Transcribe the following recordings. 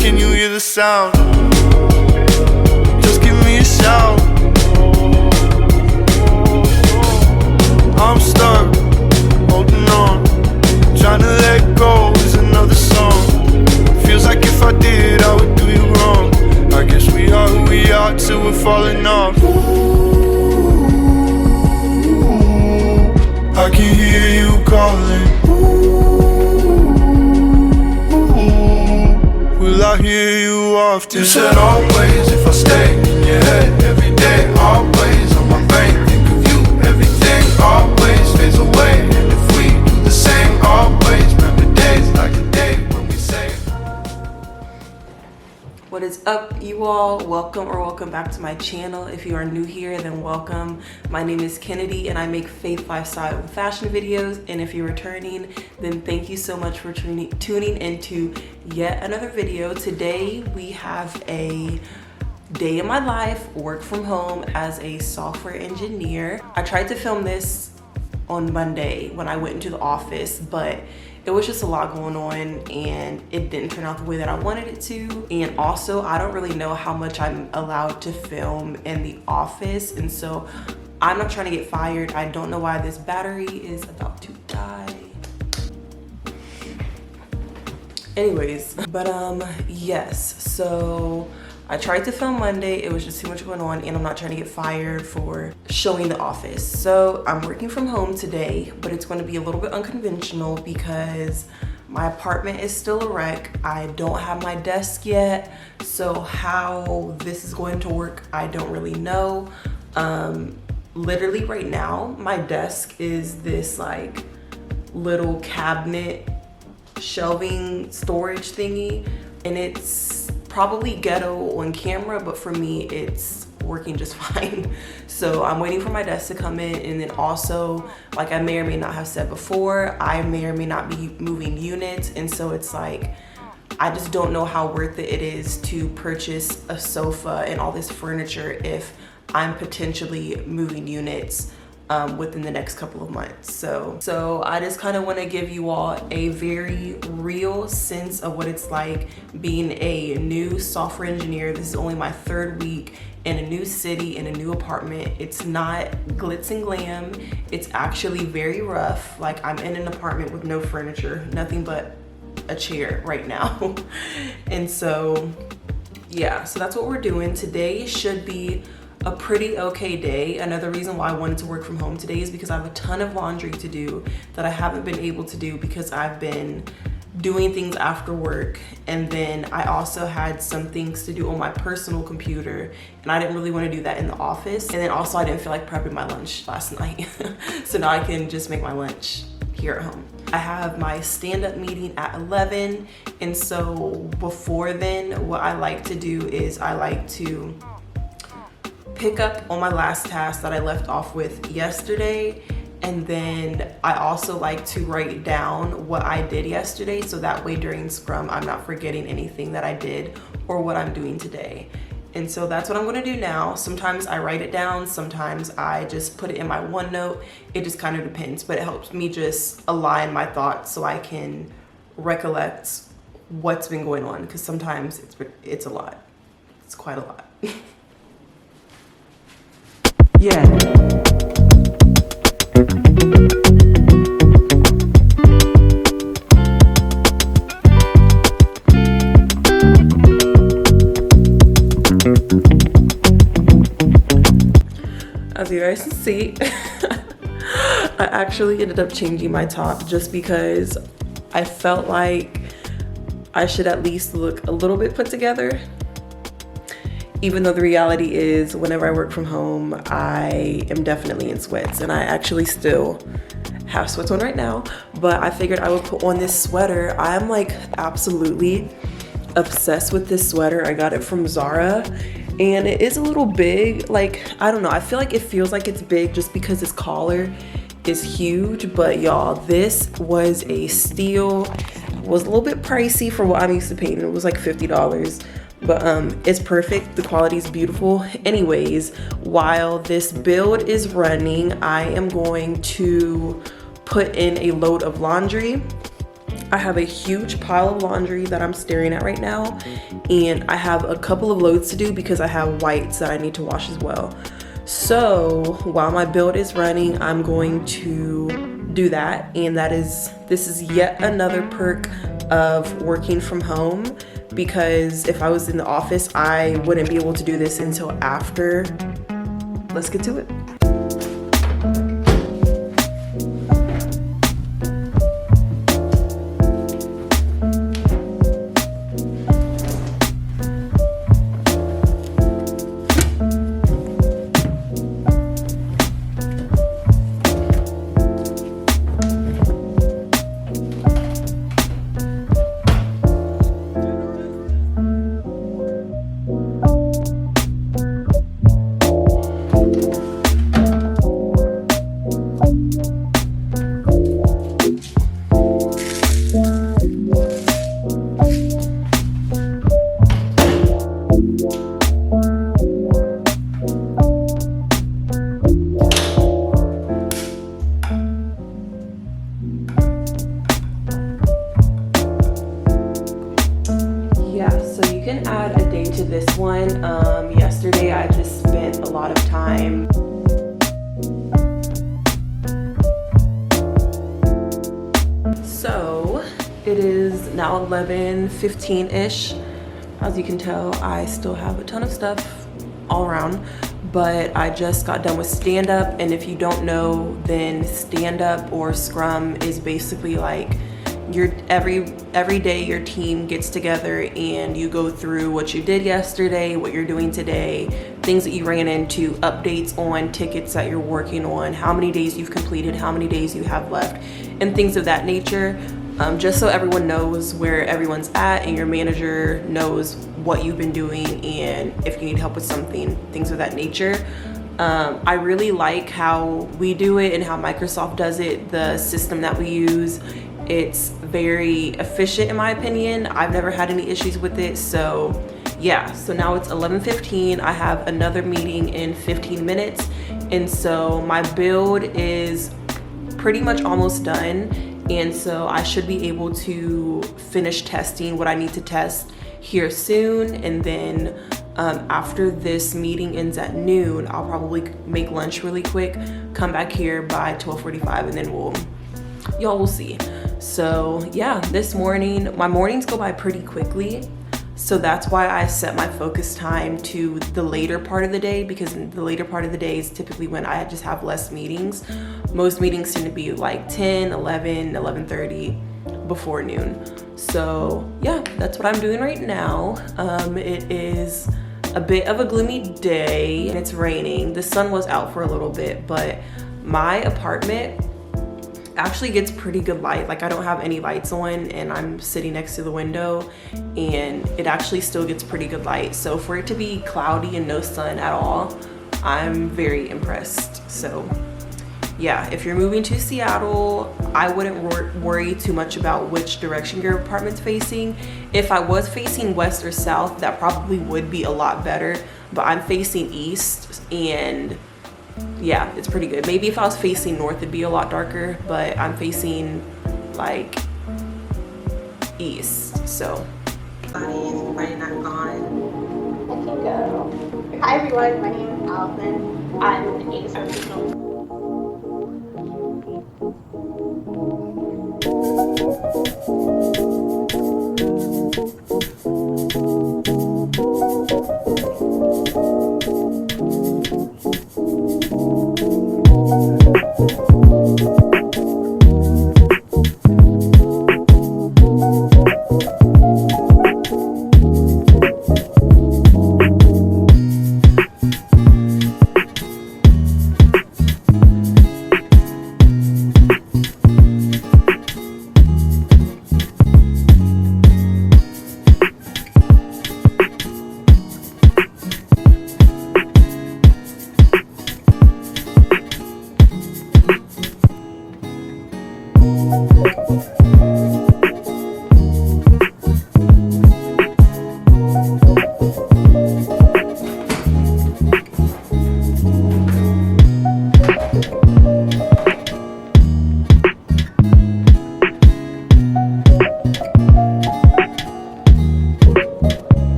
Can you hear the sound? Just give me a shout. I'm stuck, holding on, trying to let go is another song. Feels like if I did, I would do you wrong. I guess we are who we are till we're falling off. I can hear you calling. Will I hear you often? You said always if I stay in your head every day. Always on my brain, think of you. Everything always fades away. And if we do the same, always remember days like a day when we say. What is up, you all? Welcome back to my channel. If you are new here, then welcome. My name is Kennedy and I make faith, lifestyle, and fashion videos. And if you're returning, then thank you so much for tuning into yet another video. Today we have a day in my life, work from home as a software engineer. I tried to film this on Monday when I went into the office, but it was just a lot going on and it didn't turn out the way that I wanted it to. And also, I don't really know how much I'm allowed to film in the office, and so I'm not trying to get fired. I don't know why this battery is about to die. Anyways, but yes, so I tried to film Monday. It was just too much going on and I'm not trying to get fired for showing the office. So I'm working from home today, but it's going to be a little bit unconventional because my apartment is still a wreck. I don't have my desk yet. So how this is going to work, I don't really know. Literally right now, my desk is this like little cabinet shelving storage thingy, and it's probably ghetto on camera, but for me it's working just fine. So I'm waiting for my desk to come in, and then also, like I may or may not have said before, I may or may not be moving units, and so it's like I just don't know how worth it is to purchase a sofa and all this furniture if I'm potentially moving units within the next couple of months. So I just kind of want to give you all a very real sense of what it's like being a new software engineer. This is only my third week in a new city, in a new apartment. It's not glitz and glam. It's actually very rough. Like, I'm in an apartment with no furniture, nothing but a chair right now. And so yeah, so that's what we're doing. Today should be a pretty okay day. Another reason why I wanted to work from home today is because I have a ton of laundry to do that I haven't been able to do because I've been doing things after work, and then I also had some things to do on my personal computer, and I didn't really want to do that in the office. And then also I didn't feel like prepping my lunch last night. So now I can just make my lunch here at home. I have my stand-up meeting at 11, and so before then, what I like to do is I like to pick up on my last task that I left off with yesterday, And then I also like to write down what I did yesterday, so that way during Scrum I'm not forgetting anything that I did or what I'm doing today. And so that's what I'm gonna do now. Sometimes I write it down, sometimes I just put it in my OneNote. It just kind of depends, but it helps me just align my thoughts so I can recollect what's been going on, because sometimes it's a lot. It's quite a lot. Yeah. As you guys can see, I actually ended up changing my top just because I felt like I should at least look a little bit put together. Even though the reality is whenever I work from home, I am definitely in sweats, and I actually still have sweats on right now, but I figured I would put on this sweater. I'm like absolutely obsessed with this sweater. I got it from Zara, and it is a little big. Like, I don't know, I feel like it feels like it's big just because this collar is huge, but y'all, this was a steal. It was a little bit pricey for what I'm used to paying. It was like $50, but it's perfect. The quality is beautiful. Anyways, while this build is running, I am going to put in a load of laundry. I have a huge pile of laundry that I'm staring at right now, and I have a couple of loads to do because I have whites that I need to wash as well. So while my build is running, I'm going to do that, and this is yet another perk of working from home, because if I was in the office, I wouldn't be able to do this until after. Let's get to it. This one, yesterday I just spent a lot of time so it is now 11:15-ish. As you can tell, I still have a ton of stuff all around, but I just got done with stand up. And if you don't know, then stand up or Scrum is basically like every day your team gets together and you go through what you did yesterday, what you're doing today, things that you ran into, updates on tickets that you're working on, how many days you've completed, how many days you have left, and things of that nature. Just so everyone knows where everyone's at and your manager knows what you've been doing and if you need help with something, things of that nature. I really like how we do it and how Microsoft does it, the system that we use. It's very efficient in my opinion. I've never had any issues with it. So yeah, so now it's 11:15. I have another meeting in 15 minutes. And so my build is pretty much almost done. And so I should be able to finish testing what I need to test here soon. And then after this meeting ends at noon, I'll probably make lunch really quick, come back here by 12:45, and then y'all will see. So yeah, this morning, my mornings go by pretty quickly. So that's why I set my focus time to the later part of the day, because the later part of the day is typically when I just have less meetings. Most meetings tend to be like 10, 11, 11:30 before noon. So yeah, that's what I'm doing right now. It is a bit of a gloomy day and it's raining. The sun was out for a little bit, but my apartment actually gets pretty good light. Like, I don't have any lights on and I'm sitting next to the window, and it actually still gets pretty good light. So for it to be cloudy and no sun at all, I'm very impressed. So yeah, if you're moving to Seattle, I wouldn't worry too much about which direction your apartment's facing. If I was facing west or south, that probably would be a lot better, but I'm facing east, and yeah, it's pretty good. Maybe if I was facing north, it'd be a lot darker, but I'm facing like east, so. Everybody not gone. I can go. Hi everyone, my name is Allison. I'm an excep professional.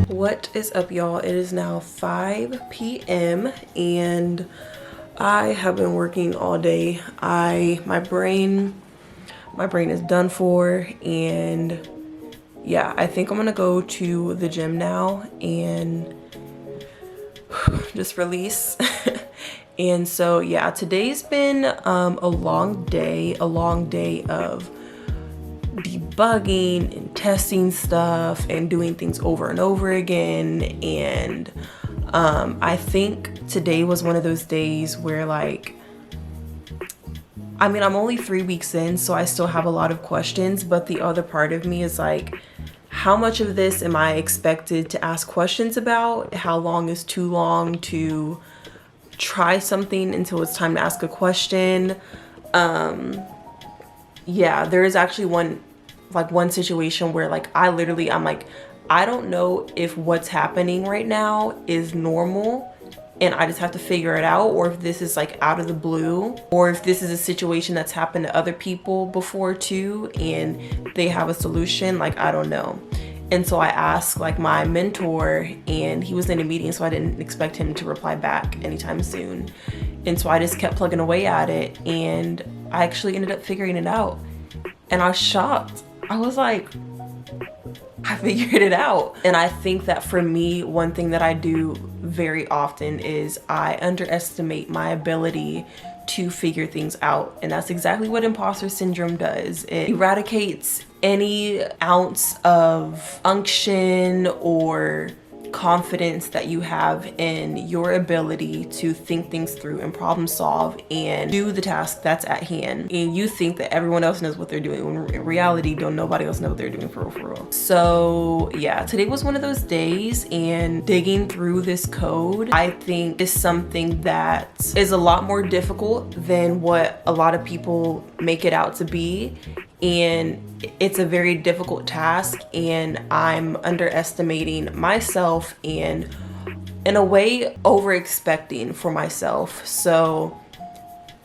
What is up, y'all? It is now 5 p.m. and I have been working all day. My brain is done for, and yeah, I think I'm gonna go to the gym now and just release. And so yeah, today's been a long day of debugging and testing stuff and doing things over and over again. And I think today was one of those days where, like, I mean, I'm only 3 weeks in, so I still have a lot of questions, but the other part of me is like, how much of this am I expected to ask questions about? How long is too long to try something until it's time to ask a question? Yeah, there is actually one situation where, like, I'm like, I don't know if what's happening right now is normal and I just have to figure it out, or if this is like out of the blue, or if this is a situation that's happened to other people before too and they have a solution. Like, I don't know. And so I asked like my mentor, and he was in a meeting, so I didn't expect him to reply back anytime soon. And so I just kept plugging away at it, and I actually ended up figuring it out. And I was shocked. I was like, I figured it out. And I think that for me, one thing that I do very often is I underestimate my ability to figure things out. And that's exactly what imposter syndrome does. It eradicates any ounce of unction or confidence that you have in your ability to think things through and problem solve and do the task that's at hand. And you think that everyone else knows what they're doing, when in reality, nobody else know what they're doing for real. So yeah, today was one of those days, and digging through this code, I think, is something that is a lot more difficult than what a lot of people make it out to be. And it's a very difficult task, and I'm underestimating myself and, in a way, over expecting for myself. So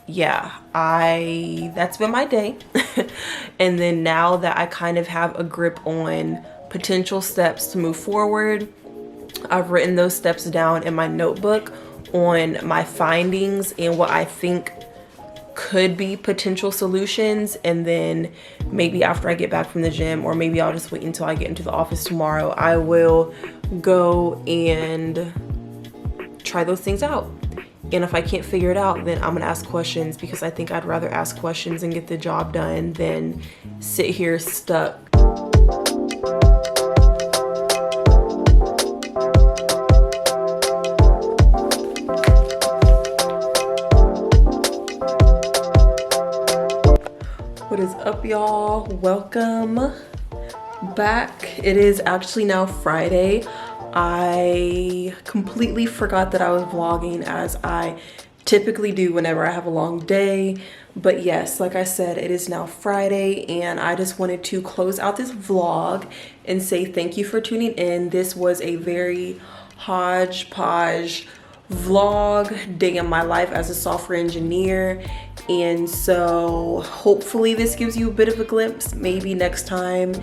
yeah, that's been my day. And then now that I kind of have a grip on potential steps to move forward, I've written those steps down in my notebook on my findings and what I think could be potential solutions. And then maybe after I get back from the gym, or maybe I'll just wait until I get into the office tomorrow, I will go and try those things out. And if I can't figure it out, then I'm gonna ask questions, because I think I'd rather ask questions and get the job done than sit here stuck. What is up, y'all? Welcome back. It is actually now Friday. I completely forgot that I was vlogging, as I typically do whenever I have a long day. But yes, like I said, it is now Friday, and I just wanted to close out this vlog and say thank you for tuning in. This was a very hodgepodge vlog, day in my life as a software engineer. And so hopefully this gives you a bit of a glimpse. Maybe next time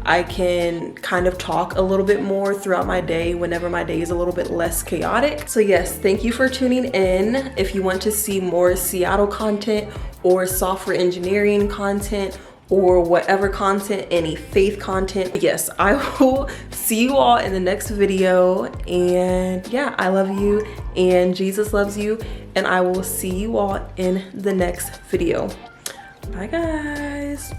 I can kind of talk a little bit more throughout my day whenever my day is a little bit less chaotic. So yes, thank you for tuning in. If you want to see more Seattle content or software engineering content or whatever content, any faith content, yes, I will see you all in the next video. And yeah, I love you and Jesus loves you, and I will see you all in the next video. Bye guys.